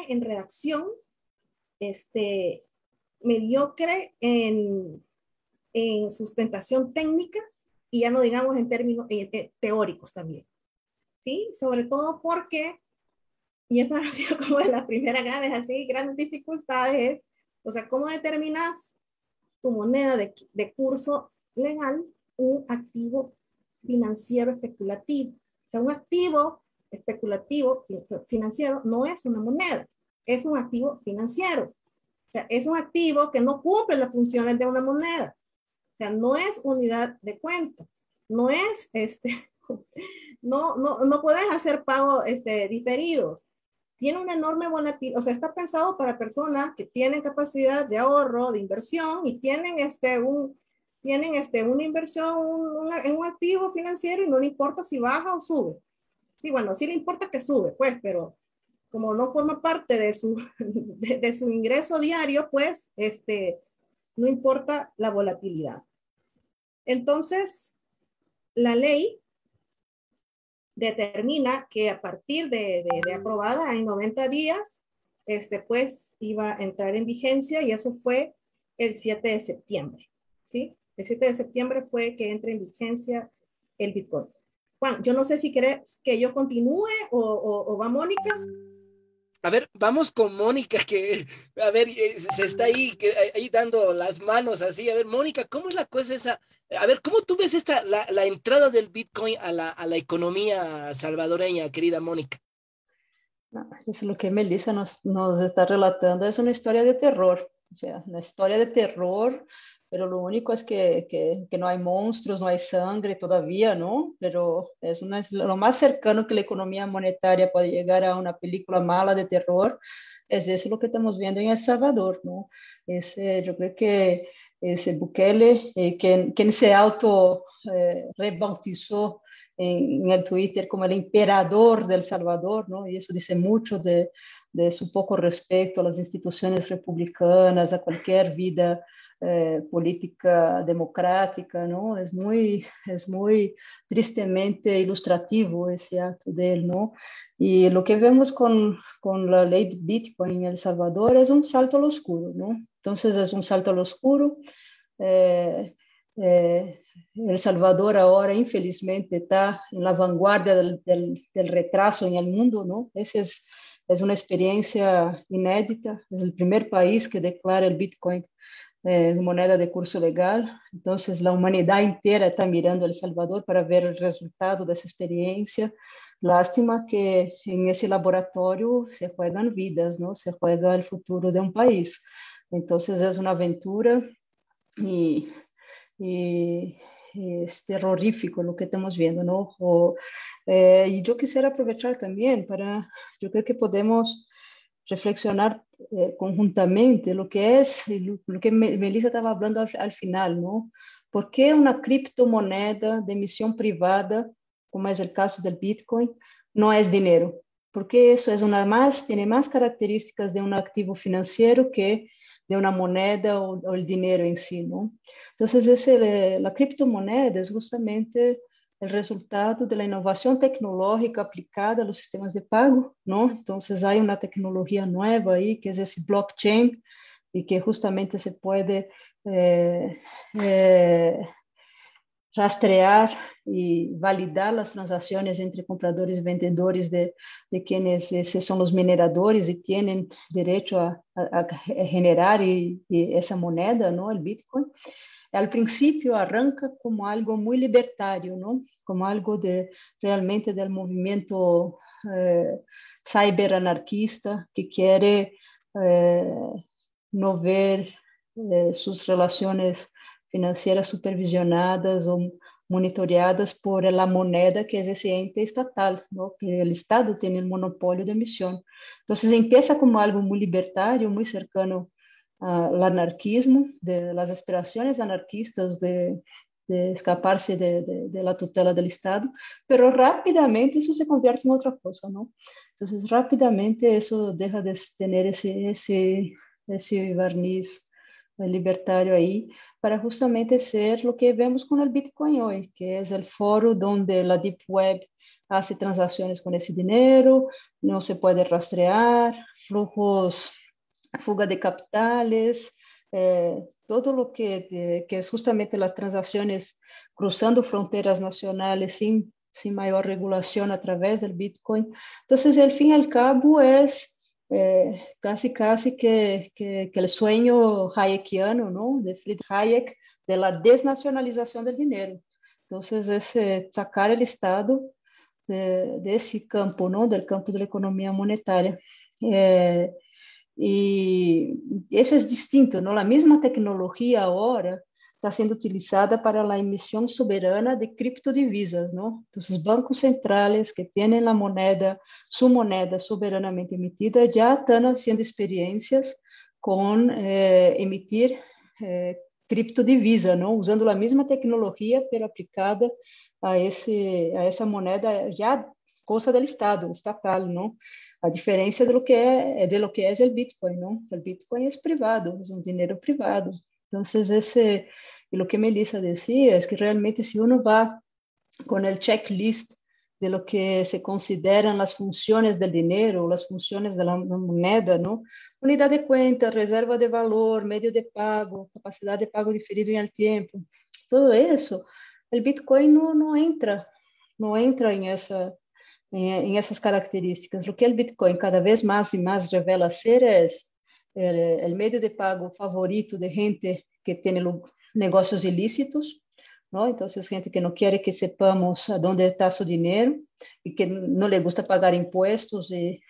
Speaker 2: en redacción, mediocre en sustentación técnica y ya no digamos en términos teóricos también, ¿sí? Sobre todo porque, y esa ha sido como de las primeras grandes dificultades, o sea, ¿cómo determinas tu moneda de curso legal un activo financiero especulativo? O sea, un activo especulativo financiero no es una moneda, es un activo financiero. O sea, es un activo que no cumple las funciones de una moneda. O sea, no es unidad de cuenta, no es no puedes hacer pagos diferidos. Tiene una enorme volatilidad, o sea, está pensado para personas que tienen capacidad de ahorro, de inversión y tienen una inversión en un activo financiero y no le importa si baja o sube. Sí, bueno, sí le importa que sube, pues, pero como no forma parte de de su ingreso diario, pues, no importa la volatilidad. Entonces, la ley determina que a partir de aprobada en 90 días, pues iba a entrar en vigencia y eso fue el 7 de septiembre, ¿sí? El 7 de septiembre fue que entra en vigencia el Bitcoin. Juan, yo no sé si querés que yo continúe o va Mónica.
Speaker 1: A ver, vamos con Mónica, que, a ver, se está ahí, ahí dando las manos así. A ver, Mónica, ¿cómo es la cosa esa? A ver, ¿cómo tú ves la entrada del Bitcoin a la economía salvadoreña, querida Mónica?
Speaker 3: Eso es lo que Melissa nos está relatando, es una historia de terror, o sea, una historia de terror, pero lo único es que no hay monstruos, no hay sangre todavía, ¿no? Pero es lo más cercano que la economía monetaria puede llegar a una película mala de terror, es eso lo que estamos viendo en El Salvador, ¿no? Yo creo que ese Bukele, quien se auto rebautizó en el Twitter como el emperador de El Salvador, ¿no? Y eso dice mucho de su poco respeto a las instituciones republicanas, a cualquier vida política democrática, ¿no? Es muy tristemente ilustrativo ese acto de él, ¿no? Y lo que vemos con la ley de Bitcoin en El Salvador es un salto al oscuro, ¿no? Entonces es un salto al oscuro. Eh, El Salvador ahora, infelizmente, está en la vanguardia del retraso en el mundo, ¿no? Es una experiencia inédita, es el primer país que declara el Bitcoin moneda de curso legal. Entonces, la humanidad entera está mirando a El Salvador para ver el resultado de esa experiencia. Lástima que en ese laboratorio se juegan vidas, ¿no? Se juega el futuro de un país. Entonces, es una aventura y, y es terrorífico lo que estamos viendo, ¿no? Y yo quisiera aprovechar también yo creo que podemos reflexionar conjuntamente lo que es, lo que Melissa estaba hablando al final, ¿no? ¿Por qué una criptomoneda de emisión privada, como es el caso del Bitcoin, no es dinero? Porque eso tiene más características de un activo financiero que de una moneda o el dinero en sí, ¿no? Entonces, la criptomoneda es justamente el resultado de la innovación tecnológica aplicada a los sistemas de pago, ¿no? Entonces hay una tecnología nueva ahí que es ese blockchain y que justamente se puede eh, eh, rastrear y validar las transacciones entre compradores y vendedores de quienes son los mineradores y tienen derecho a generar esa moneda, ¿no? El Bitcoin. Al principio arranca como algo muy libertario, ¿no? Como algo realmente del movimiento cyberanarquista que quiere eh, no ver sus relaciones financieras supervisionadas o monitoreadas por la moneda que es ese ente estatal, ¿no? Que el Estado tiene el monopolio de emisión. Entonces empieza como algo muy libertario, muy cercano al anarquismo, de las aspiraciones anarquistas de escaparse de la tutela del Estado, pero rápidamente eso se convierte en otra cosa, ¿no? Entonces rápidamente eso deja de tener ese barniz libertario ahí para justamente ser lo que vemos con el Bitcoin hoy, que es el foro donde la Deep Web hace transacciones con ese dinero, no se puede rastrear, fuga de capitales, todo lo que es justamente las transacciones cruzando fronteras nacionales sin mayor regulación a través del Bitcoin. Entonces, al fin y al cabo, es casi que el sueño hayekiano, ¿no? De Friedrich Hayek, de la desnacionalización del dinero. Entonces, es sacar el Estado de ese campo, ¿no? Del campo de la economía monetaria. Y eso es distinto, ¿no? La misma tecnología ahora está sendo utilizada para a emissão soberana de criptodivisas, não? Então, os bancos centrais que têm a moneda, sua moneda soberanamente emitida, já estão fazendo experiências com emitir criptodivisa, não? Usando a mesma tecnologia, pero aplicada a essa moeda já coisa do Estado, estatal, não? A diferença de lo que é o Bitcoin, não? O Bitcoin é privado, é um dinheiro privado. Então, e o que Melissa dizia é que realmente se uno vai com o checklist de lo que se consideran as funções do dinheiro, as funções da moneda, não? Unidade de conta, reserva de valor, meio de pago, capacidade de pago diferido em el tempo, tudo isso, o Bitcoin não entra em essas características. O que o Bitcoin cada vez mais e mais revela ser é o meio de pago favorito de gente que tem negócios ilícitos, não? Então, gente que não quer que sepamos onde está seu dinheiro e que não lhe gusta pagar impostos e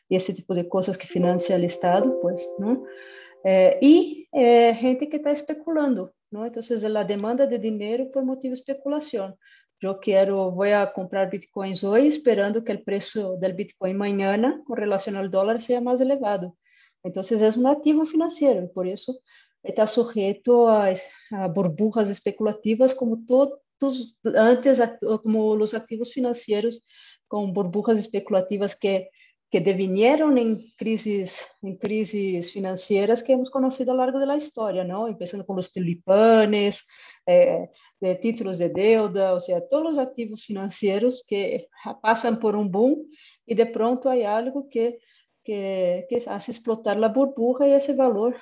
Speaker 3: esse tipo de coisas que financia o Estado, pues, não? E gente que está especulando, não? Então, a demanda de dinheiro por motivo de especulação. Vou comprar bitcoins hoje, esperando que o preço do bitcoin amanhã, com relação ao dólar, seja mais elevado. Então, é um ativo financeiro, por isso está sujeito a burbujas especulativas, como todos antes, como os ativos financeiros com burbujas especulativas que devinieron em crises financeiras que hemos conhecido ao longo da história, não? Começando com os tulipanes, de títulos de deuda, ou seja, todos os ativos financeiros que passam por um boom e de pronto há algo que hace explotar a burbuja e esse valor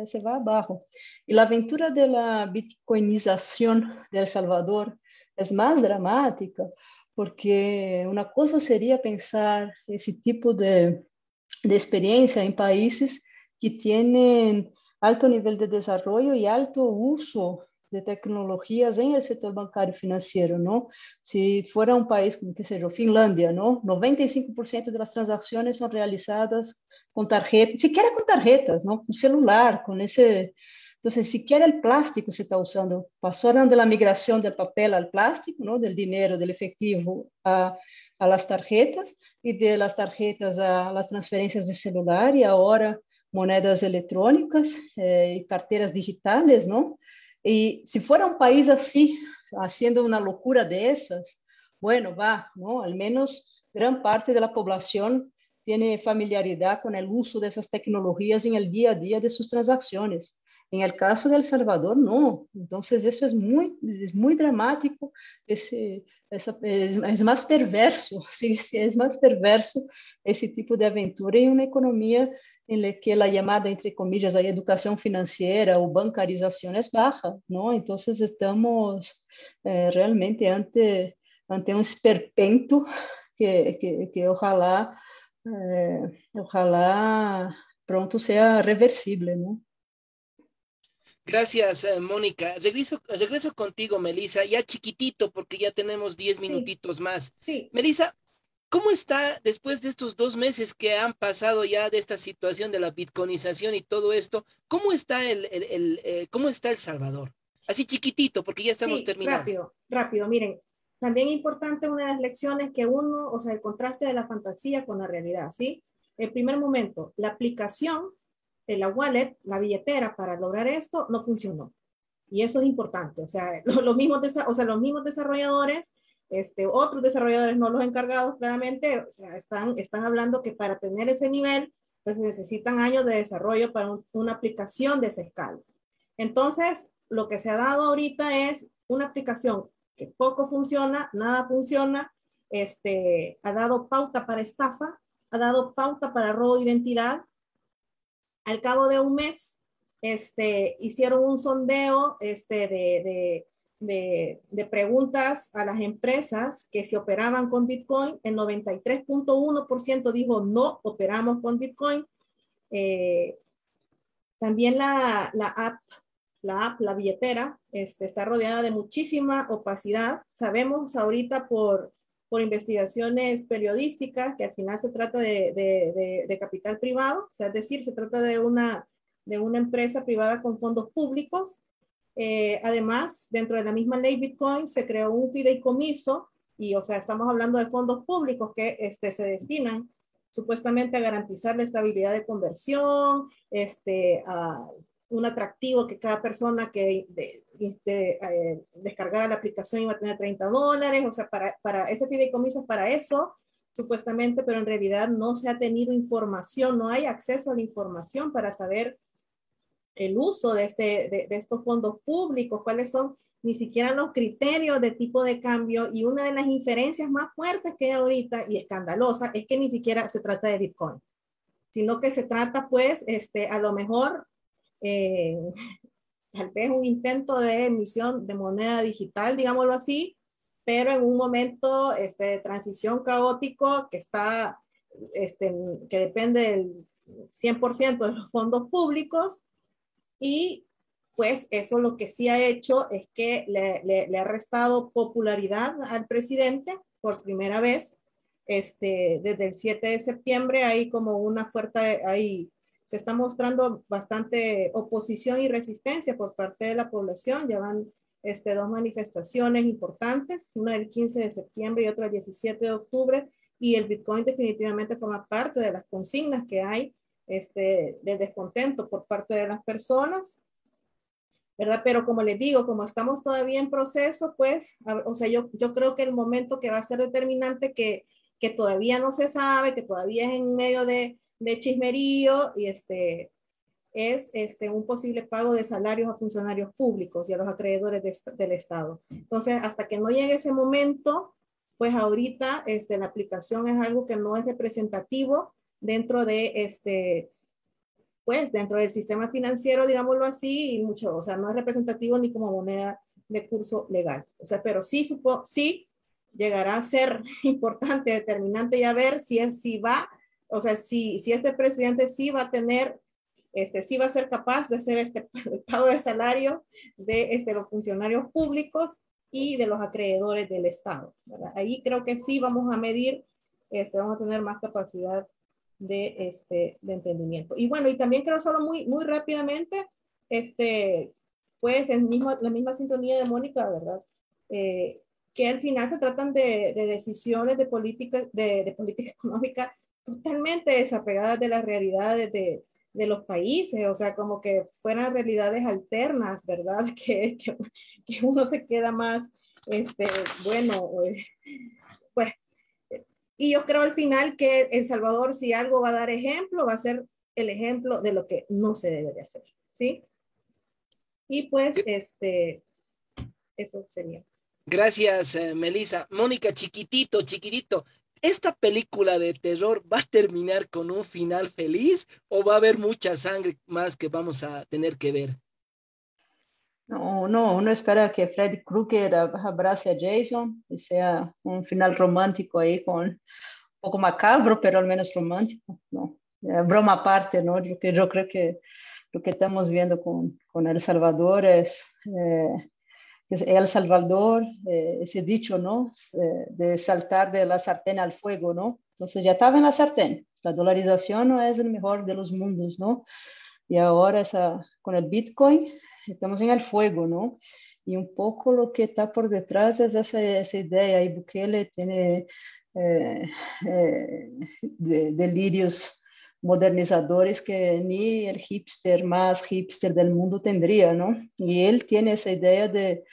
Speaker 3: se vai abaixo. E a aventura da bitcoinização de El Salvador é mais dramática, porque uma coisa seria pensar esse tipo de experiência em países que têm alto nível de desenvolvimento e alto uso de tecnologias em el setor bancário financeiro, não? Se for um país como, que seja, Finlândia, não? 95% das transações são realizadas com tarjetas, sequer com tarjetas, não? Com celular, com esse... Então, sequer o plástico se está usando. Passaram da migração do papel ao plástico, não? Do dinheiro, do efetivo a las tarjetas, e de las tarjetas a las transferências de celular, e agora moedas eletrônicas e carteiras digitais, não? E se for um país assim, haciendo uma loucura dessas, bueno, va, ¿no? Al menos gran parte da população tem familiaridade com o uso dessas tecnologias em el dia a dia de suas transações. Em el caso de El Salvador, não. Então, isso é muito dramático, é mais perverso, sim, é mais perverso esse tipo de aventura em uma economia em que a chamada, entre comillas, a educação financeira ou bancarização é baixa, não? Então, estamos realmente ante um esperpento que ojalá pronto seja reversible, não?
Speaker 1: Gracias, Mónica. Regreso contigo, Melissa, ya chiquitito, porque ya tenemos 10 minutitos más.
Speaker 2: Sí.
Speaker 1: Melissa, ¿cómo está después de estos 2 meses que han pasado ya de esta situación de la bitcoinización y todo esto? ¿Cómo está cómo está El Salvador? Así chiquitito, porque ya estamos terminando.
Speaker 2: Rápido. Miren, también importante una de las lecciones que uno, o sea, el contraste de la fantasía con la realidad, ¿sí? El primer momento, la aplicación, la wallet, la billetera para lograr esto no funcionó. Y eso es importante. O sea, los mismos desarrolladores, otros desarrolladores, no los encargados, claramente, o sea, están hablando que para tener ese nivel, pues se necesitan años de desarrollo para una aplicación de esa escala. Entonces, lo que se ha dado ahorita es una aplicación que poco funciona, nada funciona, ha dado pauta para estafa, ha dado pauta para robo de identidad. Al cabo de un mes, hicieron un sondeo de preguntas a las empresas que se operaban con Bitcoin. El 93.1% dijo no operamos con Bitcoin. También la billetera, está rodeada de muchísima opacidad. Sabemos ahorita por investigaciones periodísticas que al final se trata de capital privado, o sea, es decir, se trata de una empresa privada con fondos públicos Además, dentro de la misma ley Bitcoin se creó un fideicomiso y, o sea, estamos hablando de fondos públicos que se destinan supuestamente a garantizar la estabilidad de conversión, a un atractivo que cada persona que descargara la aplicación iba a tener $30, o sea, para ese fideicomiso, para eso, supuestamente, pero en realidad no se ha tenido información, no hay acceso a la información para saber el uso de estos fondos públicos, cuáles son ni siquiera los criterios de tipo de cambio, y una de las inferencias más fuertes que hay ahorita y escandalosa es que ni siquiera se trata de Bitcoin, sino que se trata pues a lo mejor tal vez un intento de emisión de moneda digital, digámoslo así, pero en un momento de transición caótico que está, que depende del 100% de los fondos públicos. Y pues eso lo que sí ha hecho es que le ha restado popularidad al presidente por primera vez. Desde el 7 de septiembre hay como una fuerte, se está mostrando bastante oposición y resistencia por parte de la población. Ya van dos manifestaciones importantes, una el 15 de septiembre y otra el 17 de octubre, y el Bitcoin definitivamente forma parte de las consignas que hay de descontento por parte de las personas, ¿verdad? Pero como les digo, como estamos todavía en proceso, pues, o sea, yo creo que el momento que va a ser determinante, que todavía no se sabe, que todavía es en medio de chismerío, y es un posible pago de salarios a funcionarios públicos y a los acreedores del Estado. Entonces, hasta que no llegue ese momento, pues ahorita la aplicación es algo que no es representativo dentro de pues dentro del sistema financiero, digámoslo así, y mucho, o sea, no es representativo ni como moneda de curso legal. O sea, pero sí llegará a ser importante, determinante, y a ver si va, o sea, si este presidente sí va a tener, sí va a ser capaz de hacer el pago de salario de los funcionarios públicos y de los acreedores del Estado, ¿verdad? Ahí creo que sí vamos a medir, vamos a tener más capacidad de entendimiento. Y bueno, y también creo solo muy rápidamente, pues la misma sintonía de Mónica, ¿verdad? Que al final se tratan de decisiones de política económica totalmente desapegadas de las realidades de los países, o sea, como que fueran realidades alternas, ¿verdad? Que uno se queda más, bueno, pues, y yo creo al final que El Salvador, si algo va a dar ejemplo, va a ser el ejemplo de lo que no se debe de hacer, ¿sí? Y pues, eso sería.
Speaker 1: Gracias, Melissa. Mónica, chiquitito, ¿esta película de terror va a terminar con un final feliz o va a haber mucha sangre más que vamos a tener que ver?
Speaker 3: No, uno espera que Freddy Krueger abrace a Jason y sea un final romántico ahí con un poco macabro, pero al menos romántico, ¿no? Broma aparte, ¿no? Yo creo que lo que estamos viendo con El Salvador es El Salvador, ese dicho, ¿no? De saltar de la sartén al fuego, ¿no? Entonces ya estaba en la sartén. La dolarización no es el mejor de los mundos, ¿no? Y ahora con el Bitcoin estamos en el fuego, ¿no? Y un poco lo que está por detrás es esa idea. Y Bukele tiene delirios modernizadores que ni el hipster más hipster del mundo tendría, ¿no? Y él tiene esa idea de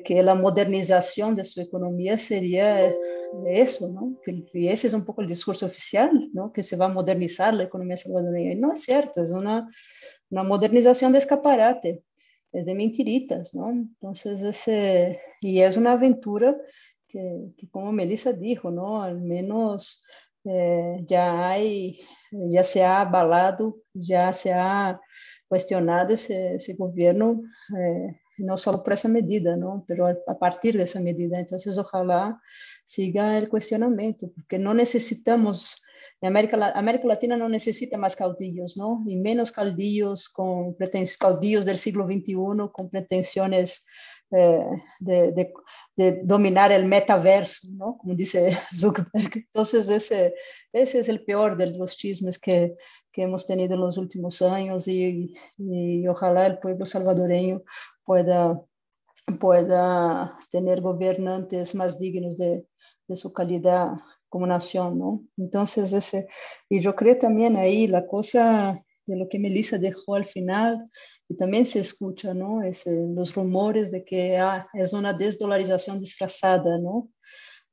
Speaker 3: que la modernización de su economía sería eso, ¿no? Y ese es un poco el discurso oficial, ¿no? Que se va a modernizar la economía salvadoreña. Y no es cierto, es una modernización de escaparate, es de mentiritas, ¿no? Entonces, y es una aventura que como Melissa dijo, ¿no? Al menos ya se ha abalado, ya se ha cuestionado ese gobierno, no solo por esa medida, ¿no? Pero a partir de esa medida. Entonces, ojalá siga el cuestionamiento, porque no necesitamos, América Latina no necesita más caudillos, ¿no? Y menos caudillos caudillos del siglo XXI con pretensiones de dominar el metaverso, ¿no? Como dice Zuckerberg. Entonces, ese es el peor de los chismes que hemos tenido en los últimos años, y ojalá el pueblo salvadoreño pueda tener gobernantes más dignos de su calidad como nación, ¿no? Entonces, y yo creo también ahí la cosa de lo que Melissa dejó al final, y también se escucha, ¿no? Los rumores de que es una desdolarización disfrazada, ¿no?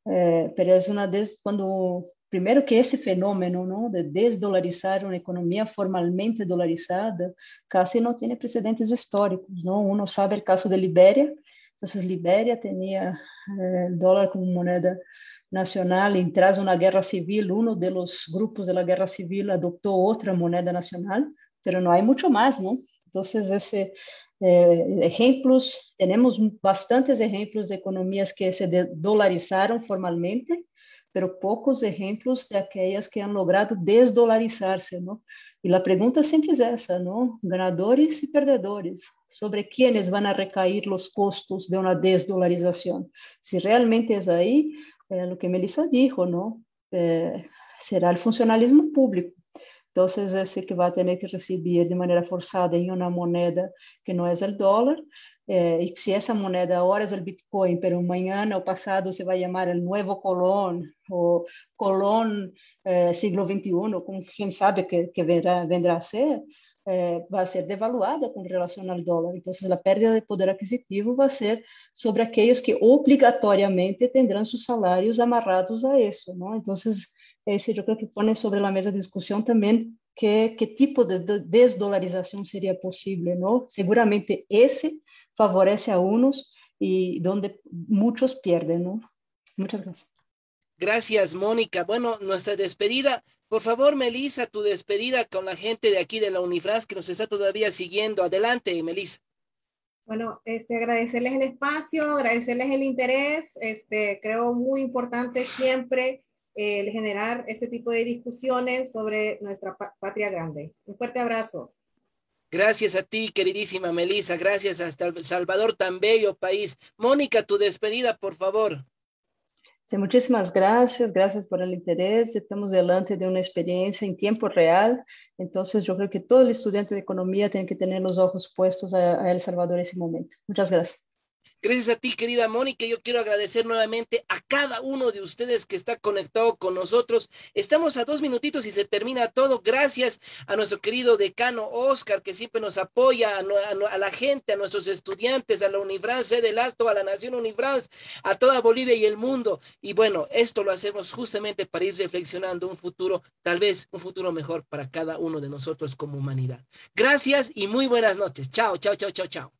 Speaker 3: Pero es cuando, primero que ese fenómeno, ¿no? De desdolarizar una economía formalmente dolarizada, casi no tiene precedentes históricos, ¿no? Uno sabe el caso de Liberia. Entonces, Liberia tenía el dólar como moneda nacional y tras una guerra civil, uno de los grupos de la guerra civil adoptó otra moneda nacional, pero no hay mucho más, ¿no? Entonces, ejemplos, tenemos bastantes ejemplos de economías que se dolarizaron formalmente, pero pocos ejemplos de aquellas que han logrado desdolarizarse, ¿no? Y la pregunta siempre es esa, ¿no? Ganadores y perdedores, sobre quiénes van a recaer los costos de una desdolarización. Si realmente es ahí, lo que Melissa dijo, ¿no? Será el funcionalismo público. Entonces, ese que va a tener que recibir de manera forzada en una moneda que no es el dólar, y si esa moneda ahora es el Bitcoin, pero mañana o pasado se va a llamar el nuevo Colón o Colón siglo XXI, como quien sabe que vendrá a ser, va a ser devaluada con relación al dólar. Entonces, la pérdida de poder adquisitivo va a ser sobre aquellos que obligatoriamente tendrán sus salarios amarrados a eso, ¿no? Entonces, ese yo creo que pone sobre la mesa de discusión también qué tipo de desdolarización sería posible, ¿no? Seguramente ese favorece a unos y donde muchos pierden, ¿no? Muchas gracias.
Speaker 1: Gracias, Mónica. Bueno, nuestra despedida. Por favor, Melissa, tu despedida con la gente de aquí de la Unifrance que nos está todavía siguiendo. Adelante, Melissa.
Speaker 2: Bueno, agradecerles el espacio, agradecerles el interés. Creo muy importante siempre el generar este tipo de discusiones sobre nuestra patria grande. Un fuerte abrazo.
Speaker 1: Gracias a ti, queridísima Melissa. Gracias hasta El Salvador, tan bello país. Mónica, tu despedida, por favor.
Speaker 3: Sí, muchísimas gracias, gracias por el interés. Estamos delante de una experiencia en tiempo real, entonces yo creo que todo el estudiante de economía tiene que tener los ojos puestos a El Salvador en ese momento. Muchas gracias.
Speaker 1: Gracias a ti, querida Mónica. Yo quiero agradecer nuevamente a cada uno de ustedes que está conectado con nosotros. Estamos a 2 minutitos y se termina todo. Gracias a nuestro querido decano Oscar, que siempre nos apoya, a la gente, a nuestros estudiantes, a la Unifrance del Alto, a la Nación Unifrance, a toda Bolivia y el mundo. Y bueno, esto lo hacemos justamente para ir reflexionando un futuro, tal vez un futuro mejor para cada uno de nosotros como humanidad. Gracias y muy buenas noches. Chao, chao, chao, chao, chao.